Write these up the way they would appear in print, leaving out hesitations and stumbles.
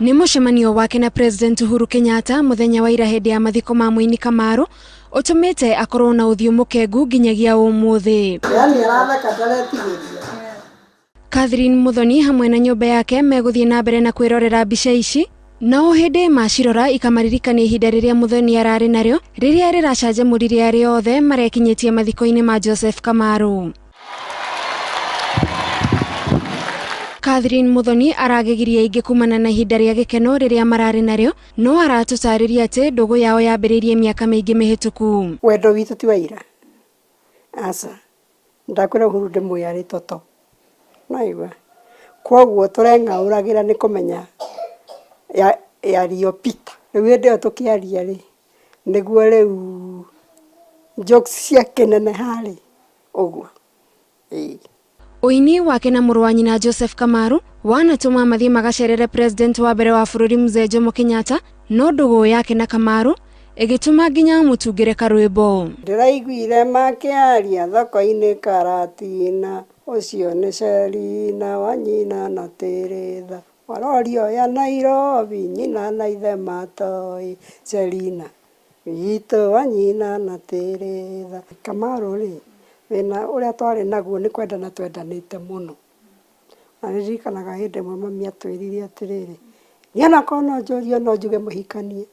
Ni mucemanio wake na President Uhuru Kenyatta muthenya wa ira hindi ya mathiko ma Muini Kamaru utumite akorwo na uthiu mukengu nginyagia umuthi. Catherine Muthoni hamwe na nyumba yake meguthie na mbere na kwirorera mbica ici no hindi macirora ikamaririkania ihinda riria Muthoni arari naryo riria riracajamuririe ari othe marekinyitie mathiko-ini ma Joseph Kamaru. Catherine Muthoni aragegirie ingi kumana na ihinda ria gikeno riria marari naryo no aratutariria ati ndugu yao yambiririe miaka mingi mihituku. Wendo witu ti waira asa ndakwira Uhuru ndimuyari toto naigwa kwoguo tureng'auragira ni kumenya yario Peter riu ndio tukiaria ri niguo riu jokes cia kenene hari uguo. Uini wake na mũrũ wa nyina Joseph Kamaru wanatuma mathie magacerere president wa mbere wa bũrũri Mzee Jomo Kenyatta no ndugu yake na Kamaru igituma nginya mutungire karwimbo. Ndiraiguire makiaria thoko-ini Karatina ucio ni Selina wa nyina na Teretha warorio ya Nairobi nyina na ithe matoi Selina wito wa nyina na Teretha. Kamaru ri wena uria twari naguo ni kwendana twendanite muno na ririkanaga hindi mwe mami atwirire atiriri niana kono njurio no njuge muhikanie.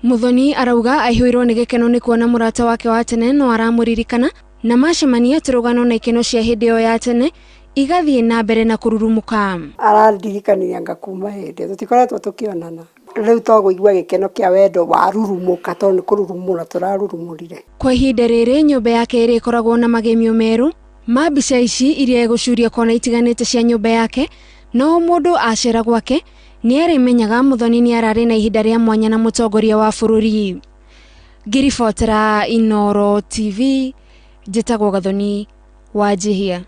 Muthoni arauga aihwirwo ni gikeno ni kuona murata wake wa tene no aramuririkana na macemania turugano na ikeno cia hindi yo ya tene igathie na mbere na kururumuka. Arandirikania ngakuma hindi tutikoretwo tukionana riu twaguigua gikeno kia wendo warurumuka tondu ni kururumura turarurumurire. Kwa ihinda riri nyumba yake iri ikoragwo na magemio meru ma mbica ici iria egucuria kona itiganite cia nyumba yake no mundu acera gwake ni arimenyaga Muthoni ni arari na ihinda ria mwanya na mutongoria wa bururi. Ngiribotera Inooro TV, njitagwo Gathoni Wanjihia.